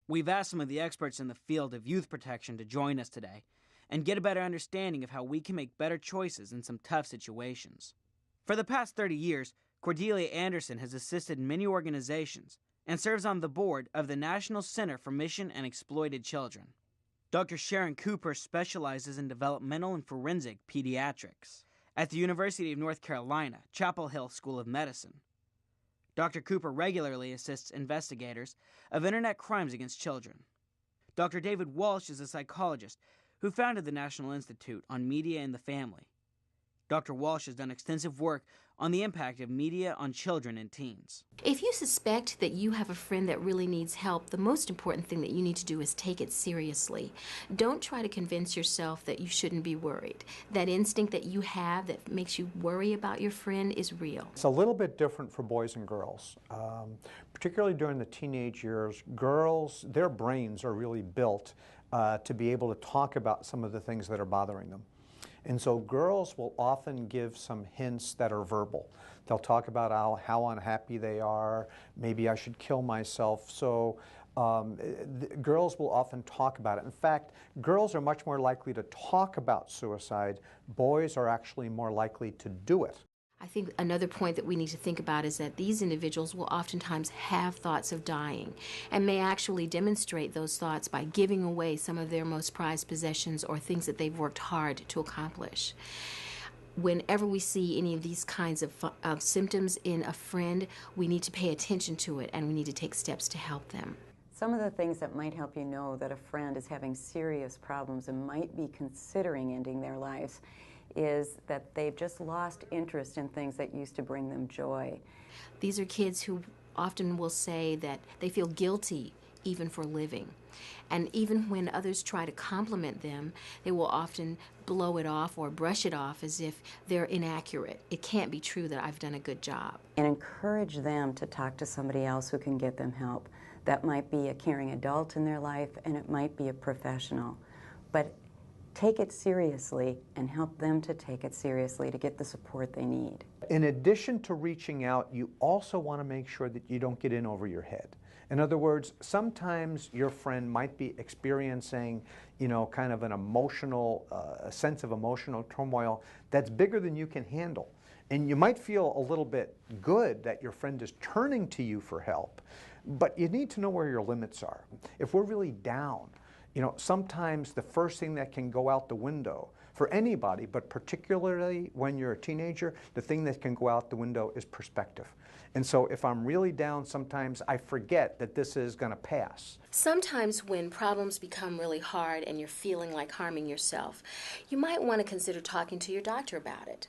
We've asked some of the experts in the field of youth protection to join us today and get a better understanding of how we can make better choices in some tough situations. For the past 30 years, Cordelia Anderson has assisted many organizations and serves on the board of the National Center for Missing and Exploited Children. Dr. Sharon Cooper specializes in developmental and forensic pediatrics at the University of North Carolina, Chapel Hill School of Medicine. Dr. Cooper regularly assists investigators of internet crimes against children. Dr. David Walsh is a psychologist who founded the National Institute on Media and the Family. Dr. Walsh has done extensive work on the impact of media on children and teens. If you suspect that you have a friend that really needs help, the most important thing that you need to do is take it seriously. Don't try to convince yourself that you shouldn't be worried. That instinct that you have that makes you worry about your friend is real. It's a little bit different for boys and girls. Particularly during the teenage years, girls, their brains are really built to be able to talk about some of the things that are bothering them. And so girls will often give some hints that are verbal. They'll talk about how unhappy they are, maybe I should kill myself. So girls will often talk about it. In fact, girls are much more likely to talk about suicide. Boys are actually more likely to do it. I think another point that we need to think about is that these individuals will oftentimes have thoughts of dying and may actually demonstrate those thoughts by giving away some of their most prized possessions or things that they've worked hard to accomplish. Whenever we see any of these kinds of symptoms in a friend, we need to pay attention to it and we need to take steps to help them. Some of the things that might help you know that a friend is having serious problems and might be considering ending their lives is that they've just lost interest in things that used to bring them joy. These are kids who often will say that they feel guilty even for living. And even when others try to compliment them, they will often blow it off or brush it off as if they're inaccurate. It can't be true that I've done a good job. And encourage them to talk to somebody else who can get them help. That might be a caring adult in their life, and it might be a professional. But take it seriously and help them to take it seriously to get the support they need. In addition to reaching out, you also want to make sure that you don't get in over your head. In other words, sometimes your friend might be experiencing, kind of an emotional, a sense of emotional turmoil that's bigger than you can handle. And you might feel a little bit good that your friend is turning to you for help, but you need to know where your limits are. If we're really down, sometimes the first thing that can go out the window for anybody, but particularly when you're a teenager, the thing that can go out the window is perspective. And so if I'm really down, sometimes I forget that this is going to pass. Sometimes when problems become really hard and you're feeling like harming yourself, you might want to consider talking to your doctor about it.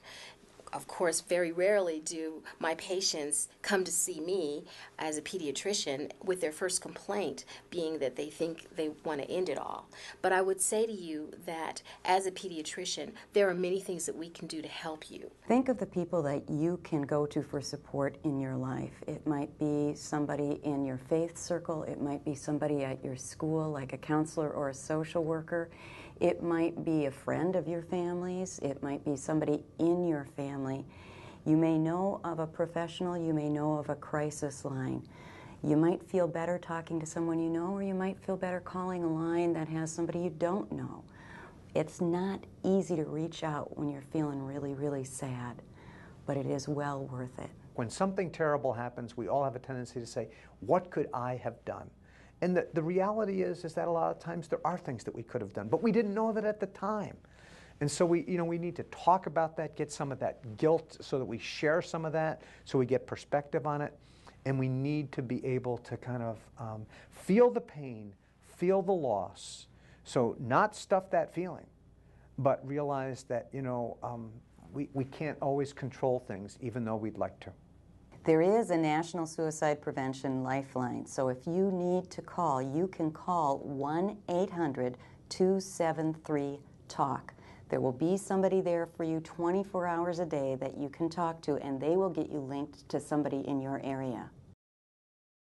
Of course, very rarely do my patients come to see me as a pediatrician with their first complaint being that they think they want to end it all. But I would say to you that as a pediatrician, there are many things that we can do to help you. Think of the people that you can go to for support in your life. It might be somebody in your faith circle. It might be somebody at your school, like a counselor or a social worker. It might be a friend of your family's. It might be somebody in your family. You may know of a professional. You may know of a crisis line. You might feel better talking to someone you know, or you might feel better calling a line that has somebody you don't know. It's not easy to reach out when you're feeling really, really sad, but it is well worth it. When something terrible happens, we all have a tendency to say, what could I have done? And the reality is that a lot of times there are things that we could have done, but we didn't know that at the time. And so we need to talk about that, get some of that guilt so that we share some of that, so we get perspective on it. And we need to be able to kind of feel the pain, feel the loss. So not stuff that feeling, but realize that, we can't always control things, even though we'd like to. There is a National Suicide Prevention Lifeline, so if you need to call, you can call 1-800-273-TALK. There will be somebody there for you 24 hours a day that you can talk to, and they will get you linked to somebody in your area.